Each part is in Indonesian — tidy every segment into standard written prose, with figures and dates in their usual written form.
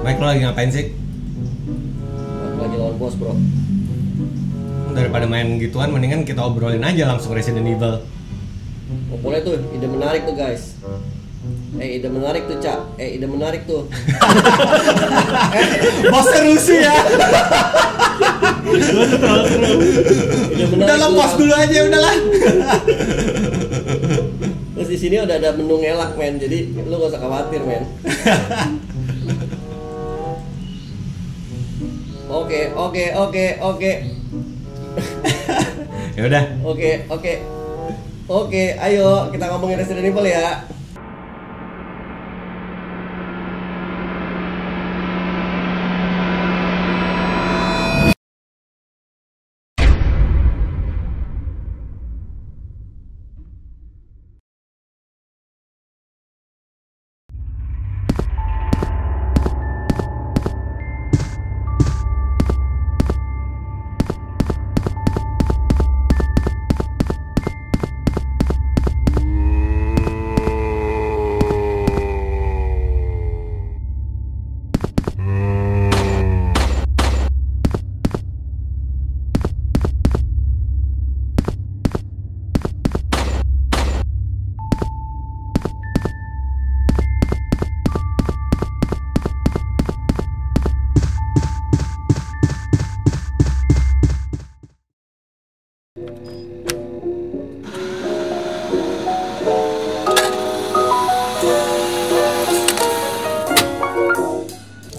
Mike, lo lagi ngapain sih? Aku lagi lawan bos, bro. Daripada main gituan, mendingan kita obrolin aja langsung Resident Evil. Oh, boleh tuh, ide menarik tuh guys. Ide menarik tuh, Cak. Ide menarik tuh. Bosnya Rusi ya. Udah lepas dulu aja, udahlah. Terus di sini udah ada menu ngelak, men. Jadi lu gak usah khawatir, men. Oke. Ya udah. Oke, ayo kita ngomongin Resident Evil ya.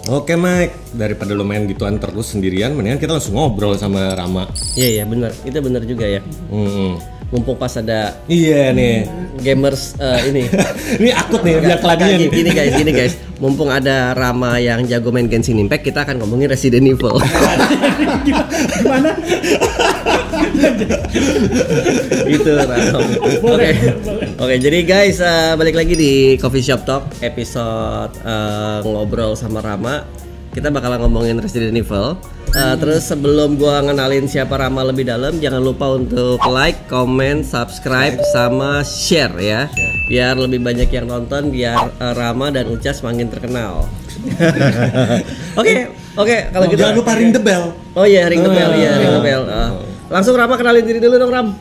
Oke Mike, daripada lo main gituan terus sendirian, mendingan kita langsung ngobrol sama Rama. Iya benar, itu benar juga ya. Mumpung pas ada nih gamers ini. Ini akut nih, biar kelagian. Gini guys, mumpung ada Rama yang jago main Genshin Impact, kita akan ngomongin Resident Evil. Gimana? Itu Rama. Oke, jadi guys, balik lagi di Coffee Shop Talk episode ngobrol sama Rama. Kita bakalan ngomongin Resident Evil. Terus sebelum gua ngenalin siapa Rama lebih dalam, jangan lupa untuk like, comment, subscribe, sama share ya. Biar lebih banyak yang nonton, biar Rama dan Ucas makin terkenal. Oke, kalau gitu jangan lupa ring the bell. Oh iya, ring the bell ya, ring the bell. Langsung Rama kenalin diri dulu dong, Ram.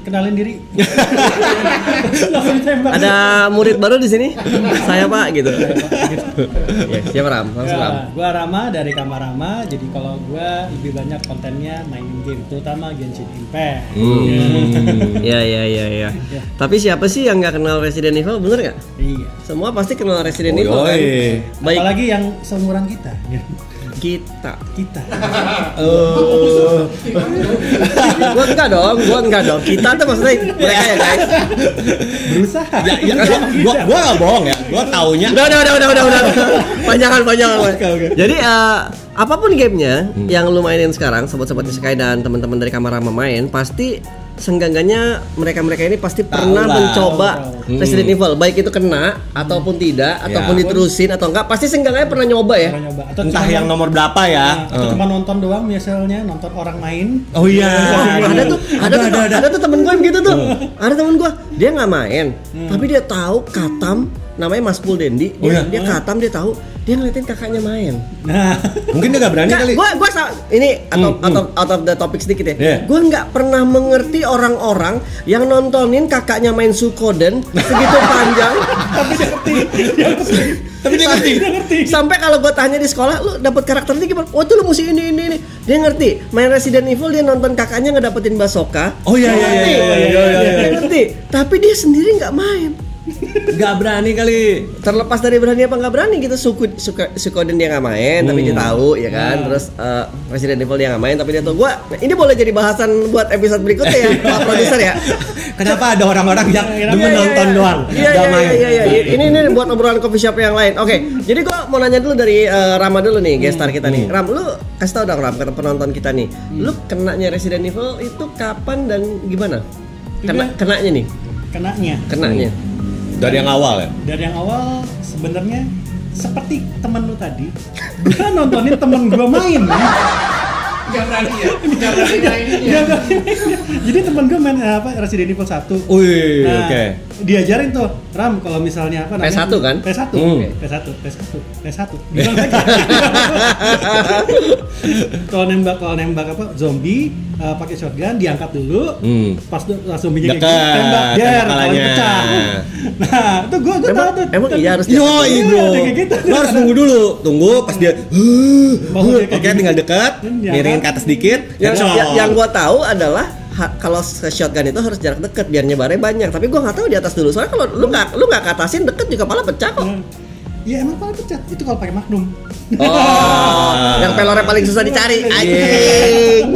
Kenalin diri. Ada murid baru di sini. Saya Pak gitu. Ya, siapa Ram? Langsung Ram. Gua Rama dari Kamarama. Jadi kalau gua lebih banyak kontennya mainin game, terutama Genshin Impact. Iya. Tapi siapa sih yang nggak kenal Resident Evil, bener nggak? Iya. Semua pasti kenal Resident Evil kan. Baik. Apalagi yang seumuran kita. Kita. Gua enggak dong. Kita tuh maksudnya mereka ya guys. Berusaha. Gua nggak bohong ya. Gua taunya. Udah. Panjangan. Jadi apapun gamenya yang lu mainin sekarang, sobat-sobat Isekai dan teman-teman dari Kamarama main, pasti senggangganya mereka ini pasti pernah mencoba Resident Evil, baik itu kena ataupun tidak, ataupun diterusin atau enggak, pasti senggangannya pernah nyoba ya. Atau entah yang nomor berapa ya. Atau cuma nonton doang, misalnya nonton orang main. Oh iya. Ada tuh temen gue gitu tuh. Ada temen gue, dia nggak main, tapi dia tahu katam, namanya Mas Pul Dendi. Dia katam, dia tahu, dia ngeliatin kakaknya main. Nah, mungkin dia nggak berani kali. Gue ini out of the topic sedikit ya. Gue nggak pernah mengerti orang-orang yang nontonin kakaknya main Suikoden segitu panjang. Tapi dia ngerti. Sampai kalau gue tanya di sekolah, lu dapet karakter ini gimana? Oh itu lu mesti ini. Dia ngerti. Main Resident Evil dia nonton kakaknya ngedapetin Basoka. Oh iya. Dia ngerti. Tapi dia sendiri nggak main. Gak berani kali. Terlepas dari berani apa nggak berani gitu, Suikoden dia nggak main tapi dia tahu ya kan. Terus Resident Evil dia nggak main tapi dia tahu. Ini boleh jadi bahasan buat episode berikutnya ya Pak Produser ya. Kenapa ada orang-orang yang demen nonton doang nggak main? Iya. Ini buat obrolan coffee shop yang lain. Oke, jadi gua mau nanya dulu dari Rama dulu nih, guest star kita nih. Ram, lu kasih tau dong Ram, ke penonton kita nih, lu kenanya Resident Evil itu kapan dan gimana? Kenanya nih. Kenanya. Dari yang awal ya? Dari yang awal sebenarnya seperti temen lu tadi, gue nontonin temen gue main. Gak berani mainnya. Jadi temen gue main Resident Evil 1. Wih, oke. diajarin tuh Ram kalau misalnya apa namanya? PS1 kan? PS1. PS1. Bilang lagi. Kalau nembak apa zombie pakai shotgun diangkat dulu. Pas zombinya kayak gitu, Dekat, tembak der kalau tembakannya. pecah. Nah, itu gua tahu tuh. Emang iya harus Yoi Iya, bro, kayak gitu. lo harus nunggu dulu, tunggu pas dia, Baru dia kayak oke gini. tinggal dekat, Iya, miringin kan? ke atas dikit, headshot. yang gua tahu adalah kalau shotgun itu harus jarak dekat biar nyebarnya banyak. Tapi gua nggak tahu di atas dulu. Soalnya kalau lu nggak ke atasin deket juga malah pecah kok. Iya emang paling pecah. Itu kalau pakai Magnum. Oh, yang pelornya paling susah dicari. Anjing.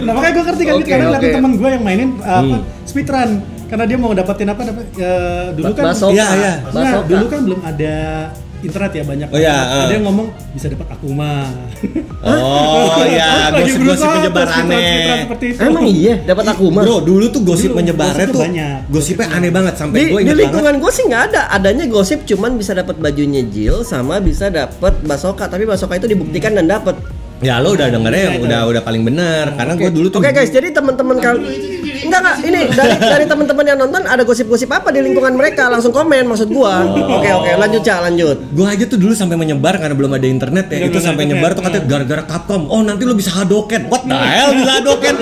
Nah, makanya gue ngerti kan Oke, karena liatin oke. temen gue yang mainin speedrun karena dia mau dapetin dulu kan Basoka. Iya, iya. Nah, Basoka. dulu kan belum ada internet ya banyak. Oh, iya, Ada yang ngomong bisa dapat Akuma. Oh ya, Lagi gosip-gosip berusaha menyebar tuh speedrun aneh. seperti itu. Emang iya dapat aku mah. Bro, dulu tuh gosip Dulu menyebarnya gosipnya tuh banyak. gosipnya aneh banget sampai Di, gue di ingat lingkungan banget. gue sih nggak ada. Adanya gosip cuman bisa dapat bajunya Jill sama bisa dapat Basoka. Tapi Basoka itu dibuktikan dan dapat. Ya lo udah dengernya yang udah paling benar karena gue dulu tuh. Oke guys, jadi teman-teman enggak ini dari teman-teman yang nonton ada gosip-gosip apa di lingkungan mereka langsung komen maksud gua. Oke, lanjut Cak, lanjut. Gue aja tuh dulu sampai menyebar karena belum ada internet ya. Itu sampai nyebar tuh katanya gara-gara Capcom. Oh nanti lo bisa Hadoken. What the hell bisa Hadoken?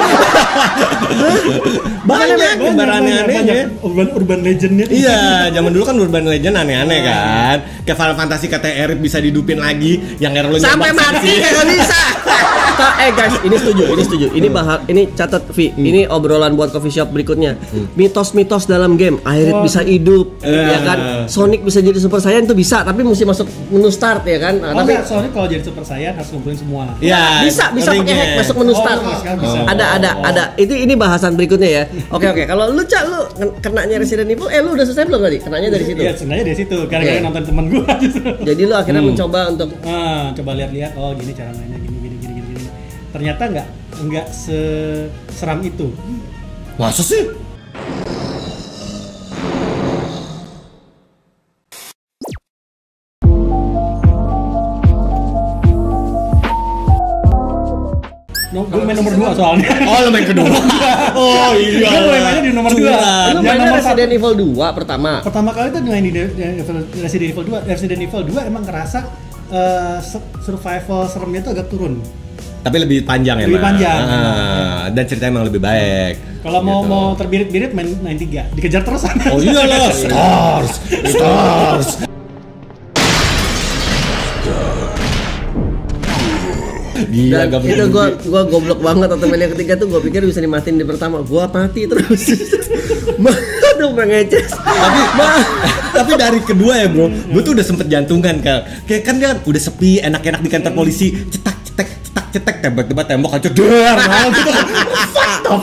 Banyak nyebar aneh-anehnya. Urban legendnya. Iya, zaman dulu kan Urban Legend aneh-aneh kan. Kayak Final Fantasy katanya Erit bisa didupin lagi, yang Erlo Sampai mati kagak bisa. Guys, ini setuju. Ini catat Vi. Ini obrolan buat coffee shop berikutnya. Mitos-mitos dalam game. Aerith bisa hidup, ya kan? Sonic bisa jadi Super Saiyan tuh bisa, tapi mesti masuk menu start ya kan? Nah, tapi Enggak, soalnya kalau jadi Super Saiyan harus ngumpulin semua. Iya, bisa pakai linknya. hack masuk menu start. bisa. Ada. Ini bahasan berikutnya ya. Oke. Kalau lu Cak, lu kenanya Resident Evil, lu udah selesai belum tadi? Kenanya dari situ. Iya, sebenarnya dari situ. Gara-gara Oke. nonton temen gue justru. Jadi lu akhirnya mencoba untuk Coba lihat-lihat, oh gini cara mainnya, gini. Ternyata nggak seram itu. Masa sih? Gue main nomor 2 soalnya. Oh, lo main kedua. Oh iya. Gue mulai mainnya di nomor 2. lu Yang mainnya nomor Resident Evil 2 pertama. Pertama kali tuh main di Resident Evil 2. Resident Evil 2 emang ngerasa survival seremnya tuh agak turun. Tapi lebih panjang ya, Lebih panjang. Dan ceritanya emang lebih baik. Kalau Gitu. mau terbirit-birit main 3, dikejar terus. Oh iya lah, Stars. Gila, Dan itu gua goblok banget atau yang ketiga tuh gua pikir bisa dimatiin di pertama, gua mati terus. Aduh pengeces. Tapi dari kedua ya bro, gue tuh udah sempet jantungan kayak kan dia udah sepi, enak-enak di kantor polisi, cetek, tiba-tiba tembok hancur, dar, gitu. Fucked up.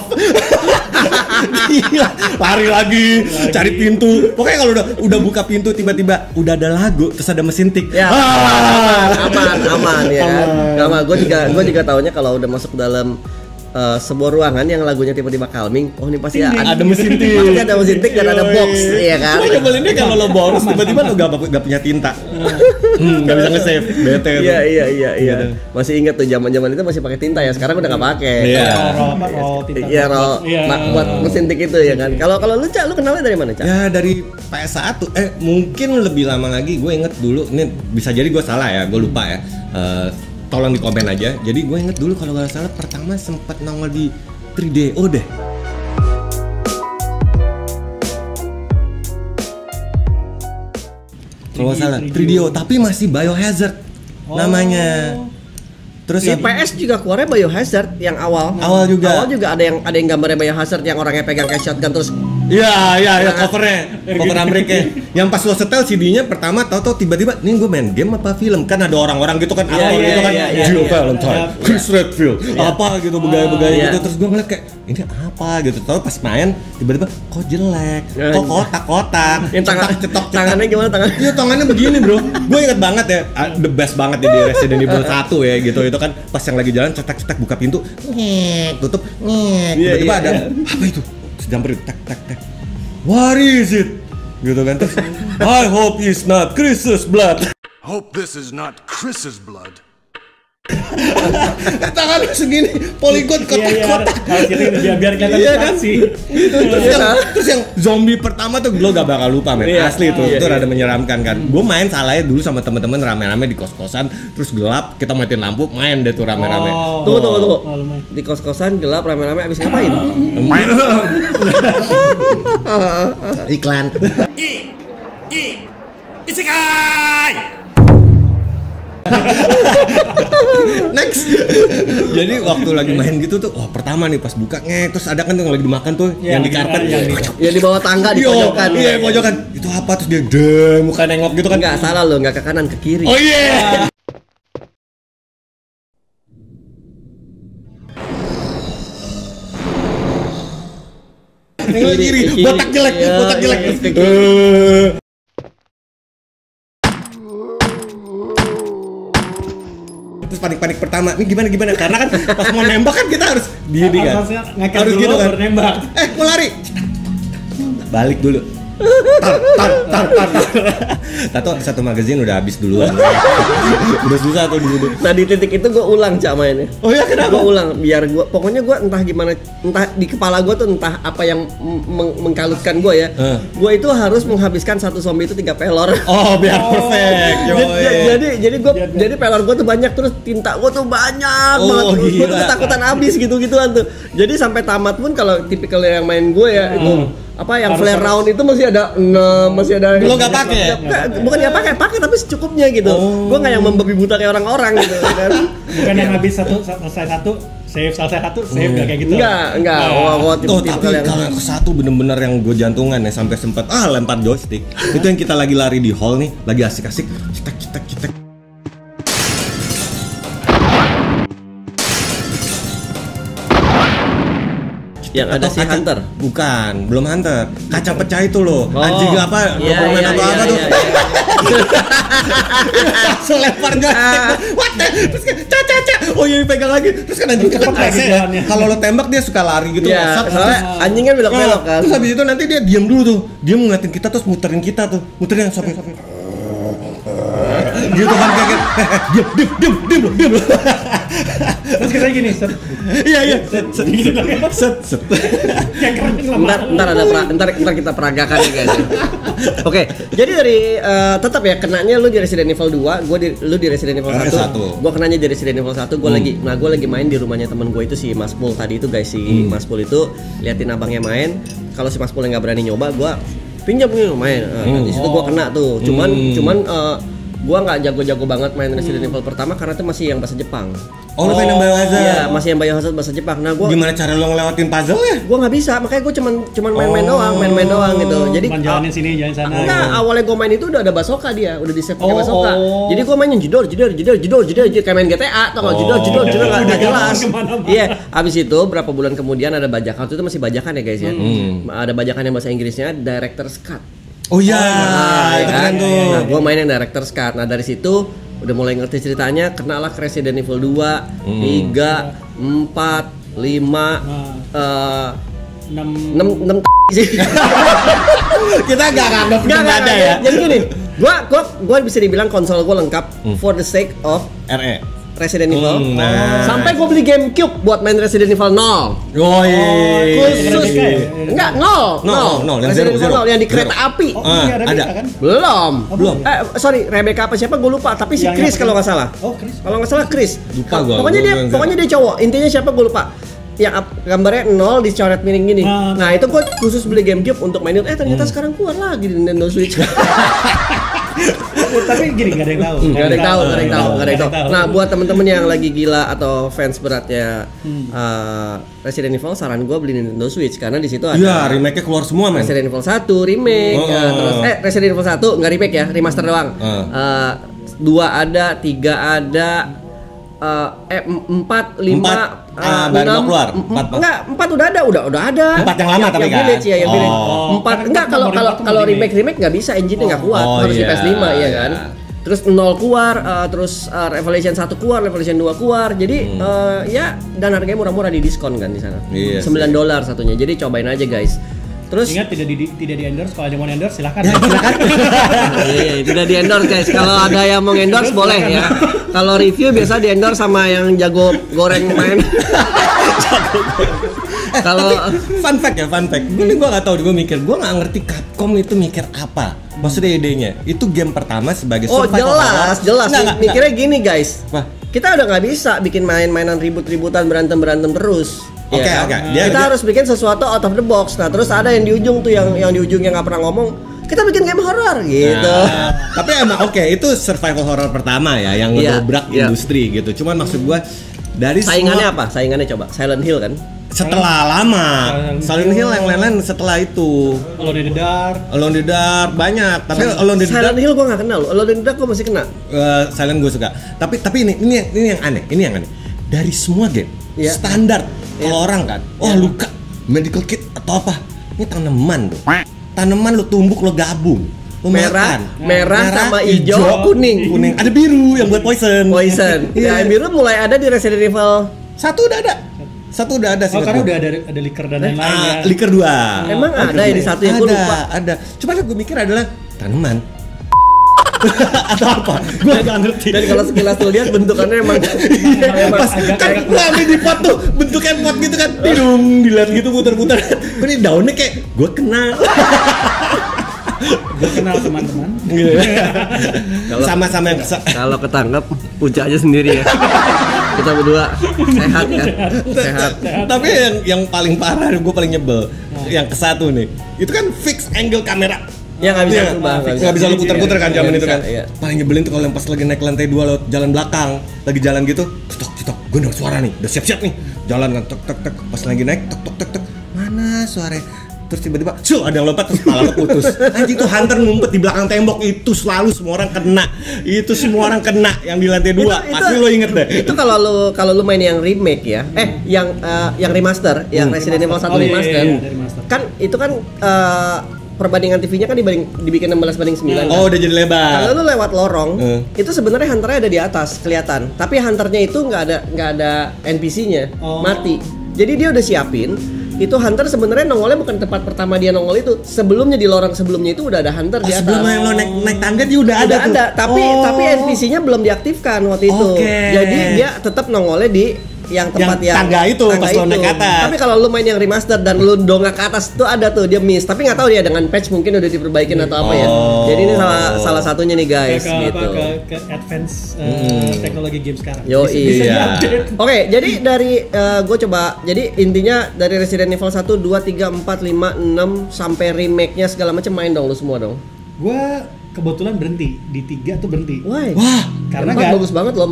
Gila, lari lagi, cari pintu. Pokoknya kalau udah buka pintu tiba-tiba udah ada lagu, terus ada mesin tik. Ya, aman ya kan. Sama gue juga taunya kalau udah masuk dalam sebuah ruangan yang lagunya tiba-tiba calming, oh ini pasti Ada mesin tik. pasti ada mesin tik dan ada box, ya kan. Gue nyebelinnya kalau lo boros tiba-tiba lo gak punya tinta, gak bisa nge-save, bete tuh. Iya. Masih ingat tuh zaman-zaman itu masih pakai tinta ya. Sekarang udah nggak pakai. Iya. Roll tinta. Iya, Iya. buat mesin tik itu ya kan. Kalau lu Cak, lu kenalnya dari mana Cak? Ya dari PS1, mungkin lebih lama lagi. Gue inget dulu, ini bisa jadi gue salah ya, gue lupa ya. Tolong di komen aja. Jadi gue inget dulu kalau nggak salah pertama sempat nongol di 3DO deh. Kalau nggak salah 3DO, tapi masih Biohazard namanya. Terus Di yang- PS juga keluarnya Biohazard yang awal. Awal juga. Awal juga ada yang gambarnya Biohazard yang orangnya pegang kayak shotgun terus. Iya, cover Amerika. Yang pas lo setel CD-nya pertama tahu-tahu tiba-tiba, nih gue main game apa film? Kan ada orang-orang gitu kan, aktor gitu kan, Jill Valentine, Chris Redfield, apa gitu begaya-begaya iya. gitu. Terus gue ngeliat kayak ini apa gitu. Tahu pas main tiba-tiba kok jelek, kok kotak-kotak, Yang tangannya gimana tangannya? Iya tangannya begini bro. Gue inget banget ya, the best banget ya di Resident Evil 1 ya gitu. Itu kan pas yang lagi jalan cetak-cetak buka pintu, tutup, tiba-tiba ada apa itu? Jumper tek. What is it? Gitu kan terus. I hope it's not Chris's blood. Hope this is not Chris's blood. Tangan segini, poligon kotak-kotak. Biar kelihatan Iya kan? aksi. Terus yang zombie pertama tuh lo gak bakal lupa men. Iya. Asli itu, Iya, itu iya. rada menyeramkan kan. Gue main salahnya dulu sama temen-temen rame-rame di kos-kosan, terus gelap, kita matiin lampu, main deh tuh rame-rame. Oh. Tunggu. Oh, lumayan. Di kos-kosan gelap rame-rame abis ngapain? Iklan. Next. Jadi waktu lagi main gitu tuh, wah pertama nih pas buka terus ada kan tuh yang lagi dimakan tuh, Iya, yang di karpet. Ya di bawah tangga di pojokan. Iya, pojokan. Itu apa terus dia muka nengok gitu kan. Enggak, salah lo, enggak ke kanan, ke kiri. Oh iya. Nengok kiri, botak jelek, Iya, botak jelek. iya, ke kiri. Terus panik-panik pertama, ini gimana? Karena kan pas mau nembak kan kita harus gini kan. Harusnya ngangkat Harus dulu, gitu kan. baru nembak. Mau lari. Balik dulu. Tar. Tato satu magazine udah habis duluan. Udah susah tuh di situ. Nah di titik itu gue ulang Cak mainnya. Oh iya, kenapa? Gue ulang biar gue, pokoknya gue entah gimana, entah di kepala gue tuh entah apa yang mengkalutkan gue ya. Gue itu harus menghabiskan satu zombie itu 3 pelor. Oh, biar perfect. Jadi pelor gue tuh banyak, terus tinta gue tuh banyak banget. Gue tuh ketakutan habis gitu-gituan tuh. Jadi sampai tamat pun kalau tipikal yang main gue ya itu apa yang flare round itu masih ada 6, masih ada. Lo nggak pakai? Bukan nggak pakai tapi secukupnya gitu. Gue nggak yang membabi buta kayak orang-orang gitu kan. Bukan yang habis selesai satu, selesai satu, save nggak kayak gitu. Enggak. Wah, Tuh, tapi kalau yang ke satu bener-bener yang gue jantungan ya sampai sempat lempar joystick. Itu yang kita lagi lari di hall nih, lagi asik-asik, cetek. yang ada si Hunter. Bukan, belum Hunter. Kacang pecah itu loh. Oh. Anjing apa? Dokumen apa tuh? Selempar joystick. What the? Terus kan caca. Oh iya, pegang lagi. Terus kan anjing cepet lagi ya. jalannya. Kalau lo tembak dia suka lari gitu. Iya, Terus- soalnya anjing kan belok-belok kan. Terus habis itu nanti dia diam dulu tuh. Dia ngeliatin kita terus muterin kita tuh. Muterin sampai gitu kan kayak diam. Terus kita gini, set. Iya. Set. Kayak keren lama. Ntar kita peragakan ya guys. Oke, jadi dari tetap ya kenanya lu di Resident Evil 2, lu di Resident Evil 1. Gua kenanya di Resident Evil 1, gua lagi main di rumahnya temen gue itu si Mas Pul tadi itu guys, si Mas Pul itu liatin abangnya main. Kalau si Mas Pul nggak berani nyoba, gua pinjam nih main. Di situ gua kena tuh. Cuman gua nggak jago-jago banget main Resident Evil pertama karena itu masih yang bahasa Jepang. Oh, lu main yang Biohazard? Iya, masih yang Biohazard bahasa Jepang. Nah, Gimana cara lo ngelewatin puzzle ya? gua nggak bisa, makanya gua cuman main-main doang gitu. Jadi Cuman jalanin sini, jalan sana. enggak, awalnya gua main itu udah ada basoka dia, udah di save pakai basoka. Jadi gua mainin jedor kayak main GTA, tau nggak? Jedor nggak jelas. Kemana-mana. Iya, abis itu berapa bulan kemudian ada bajakan, itu masih bajakan ya guys ya. Ada bajakan yang bahasa Inggrisnya Director's Cut. Oh iya, Nah, itu kan? keren tuh. Nah, gua mainin Director's Cut. Nah, dari situ udah mulai ngerti ceritanya, kenalah ke Resident Evil 2, 3, 4, 5, 6 sih. Kita nggak nganggap itu nggak ada ya. Jadi gini, gua bisa dibilang konsol gua lengkap for the sake of RE. Resident Evil. Nah. Sampai gua beli GameCube buat main Resident Evil 0. Oh iya. Khusus enggak 0. Nol, yang Resident Evil zero. 0 yang di kereta api. Oh, iya, ada. Rebecca kan? Belum. Belum. Sorry, Rebecca apa siapa gue lupa, tapi si Yang Chris kalau nggak salah. Oh, Chris. Kalau nggak salah Chris. Lupa gua. Pokoknya dia cowok. Intinya siapa gue lupa. Yang gambarnya 0 dicoret miring gini. Nah, itu gue khusus beli GameCube untuk mainin. Ternyata sekarang keluar lagi di Nintendo Switch. Tapi gini, nggak ada yang tahu. Nggak ada yang tahu. Nah, buat temen-temen yang lagi gila atau fans beratnya Resident Evil, saran gue beli Nintendo Switch karena di situ ada. Iya, remake-nya keluar semua, men. Resident Evil 1 remake, terus Resident Evil 1 nggak remake ya, remaster doang. 2 ada, 3 ada, 4, 5, baru 6 keluar. 4 udah ada. 4 yang lama tapi yang kan. Village ya, yang Village. Oh. 4 enggak, kalau remake nggak bisa, engine-nya nggak kuat, harus di iya. PS5 ya kan. Terus 0 keluar, terus Revelation 1 keluar, Revelation 2 keluar. Jadi ya, dan harganya murah-murah di diskon kan di sana. Iya $9 satunya. Jadi cobain aja guys. Terus Ingat tidak di endorse, kalau ada yang mau endorse silahkan. iya, tidak di endorse guys. Kalau ada yang mau endorse boleh ya. Kalau review biasa di endorse sama yang jago goreng main. Kalau fun fact. Gue nggak tahu, gue nggak ngerti Capcom itu mikir apa. Maksudnya idenya, itu game pertama sebagai survival horror. jelas. Nggak. Mikirnya gini guys. Wah. Kita udah nggak bisa bikin mainan ribut-ributan berantem terus. Oke. Kita harus bikin sesuatu out of the box. Nah, terus ada yang di ujung tuh yang di ujung yang nggak pernah ngomong. Kita bikin game horror gitu. Nah, tapi emang itu survival horror pertama ya yang ngedobrak industri gitu. Cuman maksud gua dari saingannya apa? Saingannya coba Silent Hill kan? Setelah lama Silent Hill yang lain-lain setelah itu Alone in the Dark banyak. Tapi Alone in the Dark Silent Hill gua nggak kenal. Alone in the Dark gua masih kena. Silent gue suka. Tapi ini yang aneh. Dari semua game standar kalau orang kan, luka, medical kit atau apa. Ini tanaman lu tumbuk, lu gabung. Lu merah sama hijau, kuning. Ada biru yang buat poison. Ya, biru mulai ada di Resident Evil. Satu udah ada sih. Karena udah ada liker dan lain-lain ya. Liker 2. Emang ada ya di satu yang gue lupa. Ada. Cuma gue mikir adalah tanaman atau apa? Gue gak ngerti. Dan kalau sekilas tuh lihat bentukannya emang pas kan lagi di pot tuh bentuknya pot gitu kan. Tidung dilihat gitu putar-putar. Ini daunnya kayak gue kenal. Gue kenal teman-teman. Sama-sama yang kalau ketangkep puja aja sendiri ya. Kita berdua sehat. Tapi yang paling parah, gue paling nyebel yang ke satu nih. Itu kan fix angle kamera. Ya nggak bisa berubah, nggak bisa lu puter-puter kan zaman itu kan. Iya. Paling nyebelin tuh kalau yang pas lagi naik lantai 2 lewat jalan belakang, lagi jalan gitu, cetok, gue denger suara nih, udah siap-siap nih, jalan kan, tek, pas lagi naik, tek, mana suaranya? Terus tiba-tiba, ada yang lompat terus kepala lo putus. Anjing tuh hunter ngumpet di belakang tembok itu selalu semua orang kena. Itu semua orang kena yang di lantai 2. Pasti lo inget deh. Itu kalau lu main yang remake ya. Yang remaster, yang Resident Evil 1 remaster. Kan itu kan perbandingan TV-nya kan dibikin 16:9 kan? Oh, udah jadi lebar. Kalau lu lewat lorong, itu sebenarnya hunternya ada di atas, kelihatan. Tapi hunternya itu nggak ada NPC-nya, mati. Jadi dia udah siapin. Itu hunter sebenarnya nongolnya bukan tempat pertama dia nongol itu. Sebelumnya di lorong sebelumnya itu udah ada hunter di atas. Sebelum yang lo naik tangga dia udah ada tuh. Tapi NPC-nya belum diaktifkan waktu itu. Jadi dia tetap nongolnya di yang tempat yang tangga itu pas lo naik ke atas. Tapi kalau lu main yang remaster dan lu dongak ke atas tuh ada tuh dia miss. Tapi nggak tahu dia dengan patch mungkin udah diperbaikin atau apa ya. Jadi ini salah satunya nih guys gitu. Ke advance teknologi game sekarang. Iya. Oke, jadi dari gue coba. Jadi intinya dari Resident Evil 1, 2, 3, 4, 5, 6 sampai remake-nya segala macam main dong lu semua dong. Gue kebetulan berhenti di 3 tuh berhenti. Wah, karena bagus banget loh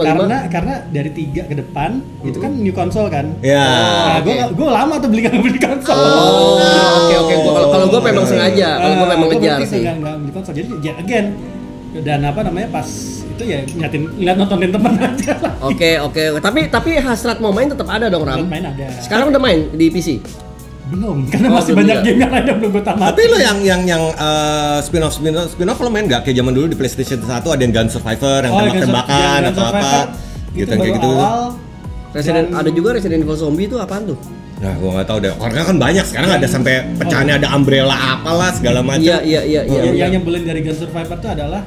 karena dari 3 ke depan itu kan new console kan. Iya. Nah, gue lama tuh beli konsol. Oke. Kalau gue memang sengaja, kalau gue memang ngejar sih. Nggak beli konsol. Jadi again dan apa namanya pas itu ya ngeliat nontonin teman aja lah. Oke. Tapi hasrat mau main tetap ada dong, Ram. Main ada. Sekarang udah main di PC? Belum, karena masih banyak game yang lain yang belum gue tamat. Tapi lo yang spin-off lo main nggak? Kayak zaman dulu di PlayStation 1 ada yang Gun Survivor, yang tembak-tembakan atau apa gitu kayak gitu. Ada juga Resident Evil Zombie itu apaan tuh? Nah, gua nggak tahu deh. Karena kan banyak sekarang ada sampai pecahannya ada umbrella apalah segala macam. Iya. Yang nyebelin dari Gun Survivor itu adalah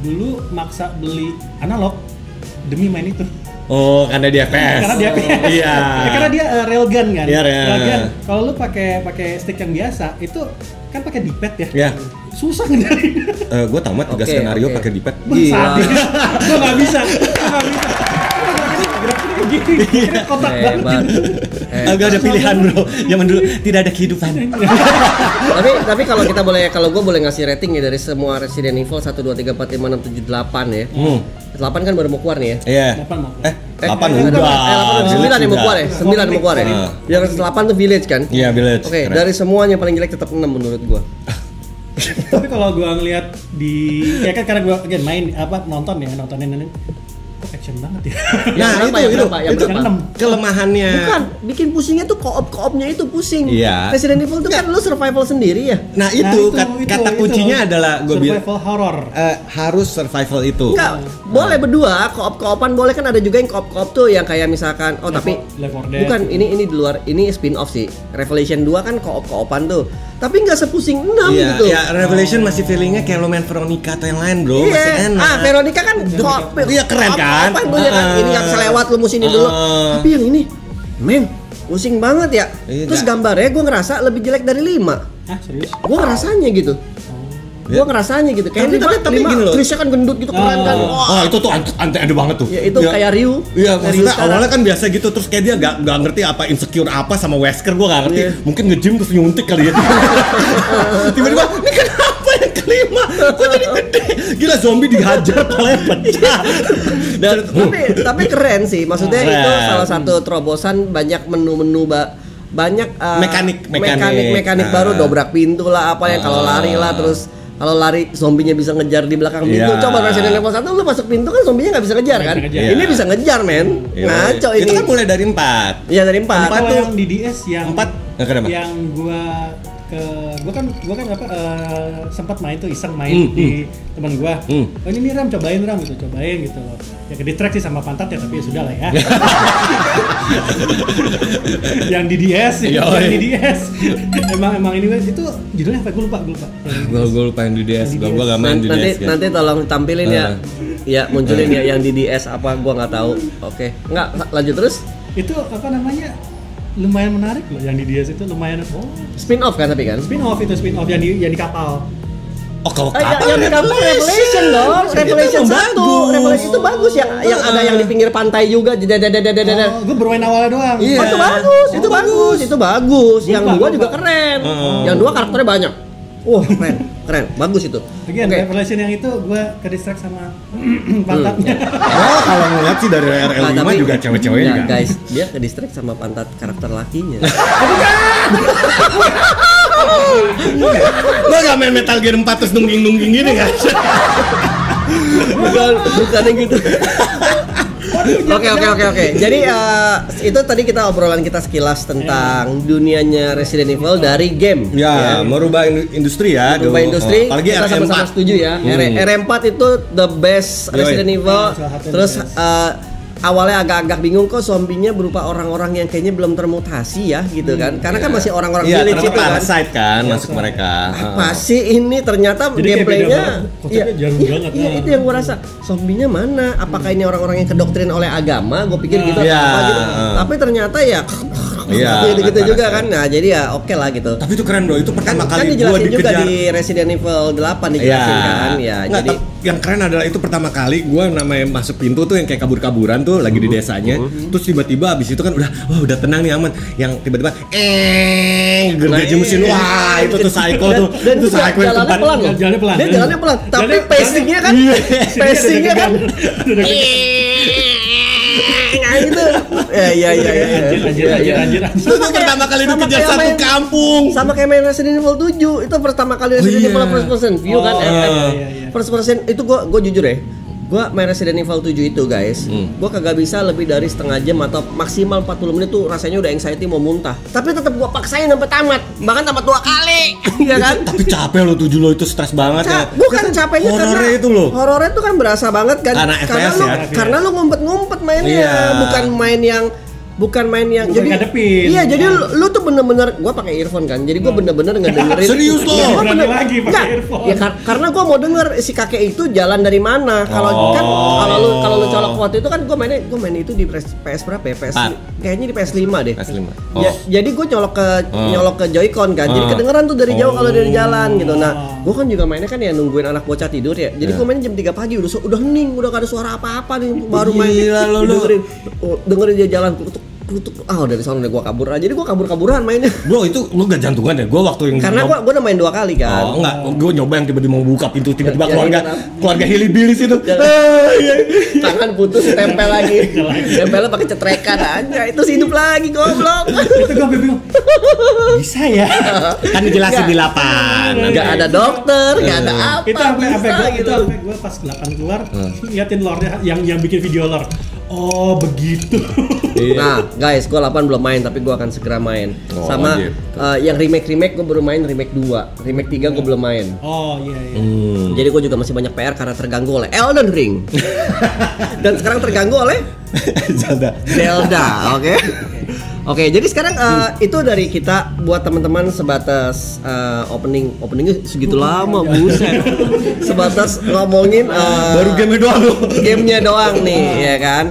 dulu maksa beli analog demi main itu. Oh, karena dia FPS. Iya. Karena dia railgun kan. Iya, railgun. Kalau lu pakai stick yang biasa, itu kan pakai D-pad ya. Iya. Susah ngendaliin. Gue tamat 3 skenario pakai D-pad. Gila. Gue nggak bisa. Gini kotak banget. Agak ada pilihan bro. Zaman dulu tidak ada kehidupan. tapi kalau gue boleh ngasih rating ya dari semua Resident Evil 1, 2, 3, 4, 5, 6, 7, 8 ya. 8 kan baru mau keluar nih ya. Iya. 8 udah. 9 yang mau keluar ya. 9 yang mau keluar ya. Yang 8 tuh Village kan? Iya, Village. Oke, dari semuanya paling jelek tetap 6 menurut gue. Tapi kalau gue ngeliat di ya kan karena gue main nontonin kok action banget ya. Yang itu kelemahannya. Bukan, bikin pusingnya tuh koopnya itu pusing. Iya. Resident Evil itu kan lu survival sendiri ya. Nah, kata kuncinya adalah gue bilang survival horror. Harus survival itu. Enggak, boleh berdua, koopan boleh kan ada juga yang koop tuh yang kayak misalkan bukan ini di luar ini spin off sih. Revelation 2 kan koopan tuh. tapi nggak sepusing 6 Iya, gitu. ya Revelation masih feelingnya kayak lo main Veronica atau yang lain bro, masih Iya. enak. Veronica kan Iya, keren kan? Apa dulu ya kan? Ini nggak bisa lewat, lu mesti ini dulu. Tapi yang ini, men, pusing banget ya. Iya, Terus nggak. gambarnya gue ngerasa lebih jelek dari 5. Ah, serius? Gue ngerasanya gitu. Gue ngerasanya gitu. Kayak Tapi 5 gini loh. Trisha kan gendut gitu, keren kan. Oh, itu tuh aneh banget tuh. Ya itu kayak Ryu. Iya, Kayak Ryu maksudnya sekarang. awalnya kan biasa gitu, terus kayak dia nggak ngerti apa insecure apa sama Wesker, gue nggak ngerti. Iya. Mungkin nge-gym terus nyuntik kali ya. Tiba-tiba, ini kenapa yang kelima? Kok jadi gede? Gila, zombie dihajar, palanya pecah. Dan, tapi keren sih. Maksudnya Keren. itu salah satu terobosan banyak menu-menu banyak mekanik Ah. baru, dobrak pintu lah apa yang kalau lari lah, terus kalau lari zombinya bisa ngejar di belakang pintu. Iya. Coba Resident Evil 1 lu masuk pintu kan zombinya nggak bisa ngejar kan? Nggak bisa ngejar. Ini bisa ngejar men. Iya. Ngaco ini. Itu kan mulai dari 4. Iya dari 4. Empat Kalau tuh. yang di DS yang 4. Kenapa? yang gua kan sempat main tuh iseng main di teman gua. Oh ini nih Ram, cobain gitu loh. Ya ke distract sih sama pantat ya, tapi ya sudah lah ya. Yang di DS, yang di DS. emang ini itu judulnya apa? Gue lupa. Gue lupa yang di DS, gue gak main di DS. Nanti tolong tampilin ya. Ya munculin ya yang di DS apa gua nggak tahu. Oke. Nggak lanjut terus. Itu apa namanya? Lumayan menarik loh yang di DS itu lumayan. Oh, Spin off kan tapi kan? spin off yang di kapal. Oh, kalau Yang di kapal Revelation dong, Revelation 1. Revelation itu bagus yang ada yang di pinggir pantai juga. Oh, gue bermain awalnya doang. Iya. Oh, itu bagus. Yang 2 juga keren. Yang 2 karakternya banyak. Wah, keren. Bagus itu. Again, Oke. Revelation yang itu gue ke distract sama pantatnya. Oh, kalau ngeliat sih dari RL5 Nah, juga cewek-ceweknya ya, kan. guys, dia ke distract sama pantat karakter lakinya. Lo gak main Metal Gear 4 terus nungging-nungging gini kan? bukan yang gitu. Oke. Jadi itu tadi kita obrolan kita sekilas tentang dunianya Resident Evil dari game. Ya, merubah industri ya. Merubah industri. Apalagi Kita RM4. sama-sama setuju ya. R4 itu the best Yoi. Resident Evil. Salah satu yang Terus best. awalnya agak-agak bingung kok zombinya berupa orang-orang yang kayaknya belum termutasi ya gitu kan. Karena kan masih orang-orang Iya, village ternyata itu kan. parasite kan masuk mereka. Apa sih ini ternyata Jadi kayak gameplaynya beda banget. Konsepnya jarum banget. iya, itu yang gua rasa zombinya mana, apakah ini orang-orang yang kedoktrin oleh agama, gue pikir gitu Iya. apa gitu, tapi ternyata ya Iya, gitu parasite. juga kan. Nah jadi ya oke lah gitu. Tapi itu keren bro, itu pertama Kan kali gua dijelasin juga dikejar. di Resident Evil 8 dijelasin kan ya. Nggak, Jadi yang keren adalah itu pertama kali gue namanya masuk pintu tuh yang kayak kabur-kaburan tuh lagi di desanya. Terus tiba-tiba abis itu kan udah tenang nih aman. Yang tiba-tiba gergaji mesin. Wah, itu tuh psycho tuh. dan Itu psycho yang jalannya tempat. pelan loh. Jalannya pelan. Dia jalannya pelan, tapi Jalannya- pacingnya kan, Iya. pacingnya kan, nah itu, ya. Anjir. Itu tuh pertama kali Sama dikejar kayak satu main- kampung. Sama kayak main Resident Evil 7 itu pertama kali Resident iya. Evil first person view kan. iya. First person itu gua jujur ya. Gua main Resident Evil 7 itu guys, gua kagak bisa lebih dari setengah jam atau maksimal 40 menit tuh rasanya udah anxiety mau muntah. Tapi tetap gua paksain sampai tamat, bahkan tamat 2 kali, ya kan? Tapi capek lo 7 lo itu stres banget ya. Bukan capeknya Horornya karena itu loh. horornya itu kan berasa banget kan. Karena FPS lu, ya. Karena lu ngumpet-ngumpet mainnya, Iya. bukan main yang Bukan jadi ngadepin. iya jadi lu tuh bener-bener gua pakai earphone kan, jadi gua bener-bener ngedengerin. Serius lo? Iya, gua Berani bener- lagi pakai Nggak, earphone. ya karena gua mau denger si kakek itu jalan dari mana. Kalau kan kalau lu colok waktu itu kan gua main itu di PS berapa ya? Kayaknya di PS5 deh. PS5. Jadi gua nyolok ke Joy-Con kan. Jadi kedengeran tuh dari jauh kalau dari jalan gitu. Nah, gua kan juga mainnya kan ya nungguin anak bocah tidur ya. Jadi gua mainnya jam 3 pagi udah hening, udah gak ada suara apa-apa nih baru main. Gila lu. Dengerin dia jalan kutuk. Dari sana udah gua kabur aja. Jadi gua kabur-kaburan mainnya. Bro itu lu gak jantungan ya? Gue waktu yang Karena gua udah main 2 kali kan. Oh enggak, gue nyoba yang tiba-tiba mau buka pintu tiba-tiba Ya, keluarga hillbillies itu. Tangan putus tempel lagi. Tempelnya pakai cetrekan aja. Itu hidup lagi goblok. Itu gue bingung. Bisa ya? Kan dijelasin di 8. Enggak ada dokter, enggak ada apa. Itu sampai gitu. gue pas 8 keluar liatin lore-nya yang bikin video lore. Oh begitu. Nah, guys, gua 8 belum main tapi gua akan segera main. Oh, Sama gitu. yang remake gua baru main remake 2. Remake 3 gua belum main. Oh iya. Jadi gua juga masih banyak PR karena terganggu oleh Elden Ring. Dan sekarang terganggu oleh Zelda. Zelda, oke? Oke, jadi sekarang itu dari kita buat teman-teman sebatas openingnya segitu lama, buset. Sebatas ngomongin Baru game doang loh. gamenya doang nih, ya kan.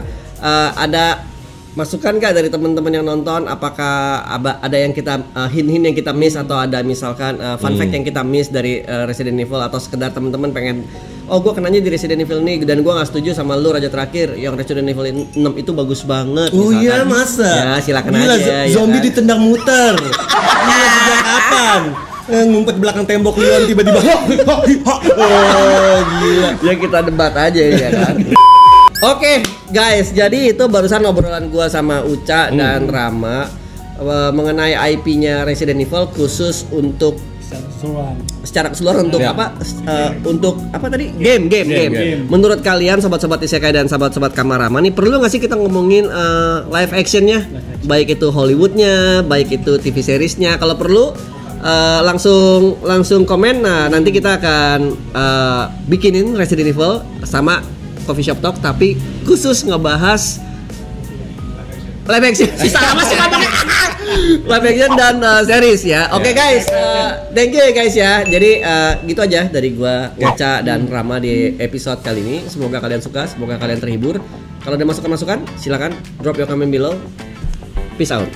Ada masukan nggak dari teman-teman yang nonton? Apakah ada yang kita hint-hint yang kita miss atau ada misalkan fun fact yang kita miss dari Resident Evil atau sekedar teman-teman pengen gue kenanya di Resident Evil nih dan gue nggak setuju sama lu Raja terakhir yang Resident Evil 6 itu bagus banget. Oh misalkan. iya masa? Ya silakan Gila, aja. zombie ya kan? ditendang muter. Gila, sejak kapan? Ngumpet belakang tembok Leon tiba-tiba. Oh gila. Ya kita debat aja ya kan. Oke guys, jadi itu barusan obrolan gua sama Uca dan Rama mengenai IP-nya Resident Evil khusus untuk secara keseluruhan untuk Ya. untuk apa tadi? Game. Menurut kalian sobat-sobat Isekai dan sobat-sobat Kamarama nih perlu nggak sih kita ngomongin live actionnya? Baik itu Hollywoodnya, baik itu TV seriesnya. Kalau perlu langsung komen. Nah, nanti kita akan bikinin Resident Evil sama Coffee Shop Talk tapi khusus ngebahas live action. Sama sih live action dan series ya. Oke guys, thank you ya guys ya. Jadi gitu aja dari gua Ngaca dan Rama di episode kali ini. Semoga kalian suka, semoga kalian terhibur. Kalau ada masukan-masukan silakan drop your comment below. Peace out.